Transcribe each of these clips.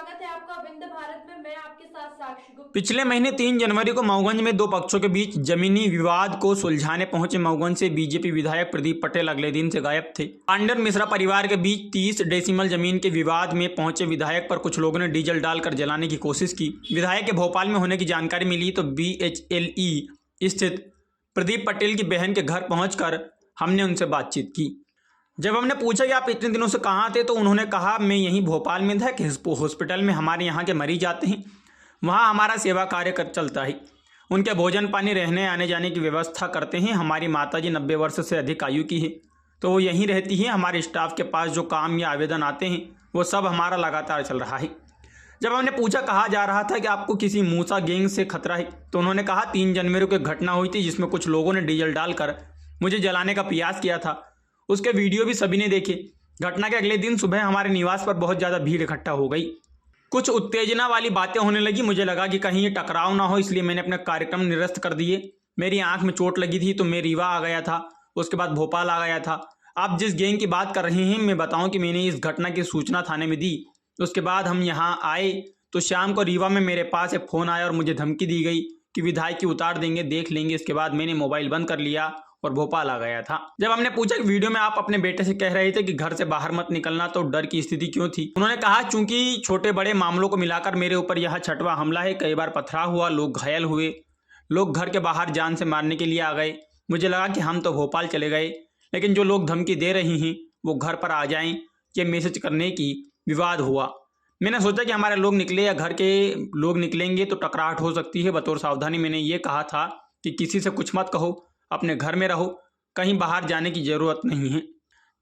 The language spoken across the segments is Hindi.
स्वागत है आपका विंध्य भारत में। मैं आपके साथ साक्षी गुप्ता। पिछले महीने 3 जनवरी को मऊगंज में दो पक्षों के बीच जमीनी विवाद को सुलझाने पहुंचे मऊगंज से बीजेपी विधायक प्रदीप पटेल अगले दिन से गायब थे। पांडर मिश्रा परिवार के बीच 30 डेसिमल जमीन के विवाद में पहुंचे विधायक पर कुछ लोगों ने डीजल डालकर जलाने की कोशिश की। विधायक के भोपाल में होने की जानकारी मिली तो BHLE स्थित प्रदीप पटेल की बहन के घर पहुंचकर हमने उनसे बातचीत की। जब हमने पूछा कि आप इतने दिनों से कहाँ थे तो उन्होंने कहा मैं यहीं भोपाल में था कि हॉस्पिटल में हमारे यहाँ के मरीज आते हैं, वहाँ हमारा सेवा कार्य कर चलता है। उनके भोजन पानी रहने आने जाने की व्यवस्था करते हैं। हमारी माताजी 90 वर्ष से अधिक आयु की है तो वो यहीं रहती है। हमारे स्टाफ के पास जो काम या आवेदन आते हैं वो सब हमारा लगातार चल रहा है। जब हमने पूछा कहा जा रहा था कि आपको किसी मूसा गैंग से खतरा है तो उन्होंने कहा 3 जनवरी को एक घटना हुई थी जिसमें कुछ लोगों ने डीजल डालकर मुझे जलाने का प्रयास किया था। उसके वीडियो भी सभी ने देखे। घटना के अगले दिन सुबह हमारे निवास पर बहुत ज़्यादा भीड़ इकट्ठा हो गई। कुछ उत्तेजना वाली बातें होने लगी। मुझे लगा कि कहीं ये टकराव ना हो, इसलिए मैंने अपने कार्यक्रम निरस्त कर दिए। मेरी आंख में चोट लगी थी तो मैं रीवा आ गया था, उसके बाद भोपाल आ गया था। आप जिस गैंग की बात कर रहे हैं मैं बताऊं कि मैंने इस घटना की सूचना थाने में दी। उसके बाद हम यहाँ आए तो शाम को रीवा में मेरे पास एक फ़ोन आया और मुझे धमकी दी गई कि विधायक की उतार देंगे, देख लेंगे। इसके बाद मैंने मोबाइल बंद कर लिया और भोपाल आ गया था। जब हमने पूछा कि वीडियो में आप अपने बेटे से कह रहे थे कि घर से बाहर मत निकलना तो डर की स्थिति क्यों थी, उन्होंने कहा चूंकि छोटे बड़े मामलों को मिलाकर मेरे ऊपर यह 6वां हमला है। कई बार पथराव हुआ, लोग घायल हुए, लोग घर के बाहर जान से मारने के लिए आ गए। मुझे लगा कि हम तो भोपाल चले गए, लेकिन जो लोग धमकी दे रहे हैं वो घर पर आ जाएं, ये मैसेज करने की विवाद हुआ। मैंने सोचा कि हमारे लोग निकले या घर के लोग निकलेंगे तो टकराहट हो सकती है। बतौर सावधानी मैंने ये कहा था कि किसी से कुछ मत कहो, अपने घर में रहो, कहीं बाहर जाने की ज़रूरत नहीं है।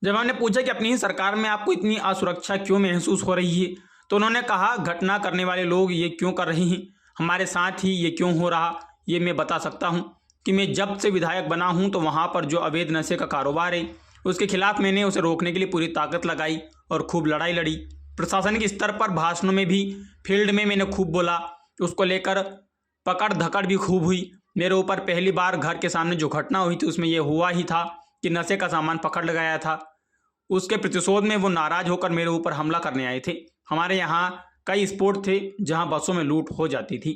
जब हमने पूछा कि अपनी ही सरकार में आपको इतनी असुरक्षा क्यों महसूस हो रही है तो उन्होंने कहा घटना करने वाले लोग ये क्यों कर रहे हैं, हमारे साथ ही ये क्यों हो रहा, ये मैं बता सकता हूँ कि मैं जब से विधायक बना हूँ तो वहाँ पर जो अवैध नशे का कारोबार है उसके खिलाफ मैंने उसे रोकने के लिए पूरी ताकत लगाई और खूब लड़ाई लड़ी। प्रशासनिक स्तर पर भाषणों में भी, फील्ड में मैंने खूब बोला। उसको लेकर पकड़ धकड़ भी खूब हुई। मेरे ऊपर पहली बार घर के सामने जो घटना हुई थी उसमें यह हुआ ही था कि नशे का सामान पकड़ लगाया था। उसके प्रतिशोध में वो नाराज होकर मेरे ऊपर हमला करने आए थे। हमारे यहाँ कई स्पॉट थे जहाँ बसों में लूट हो जाती थी।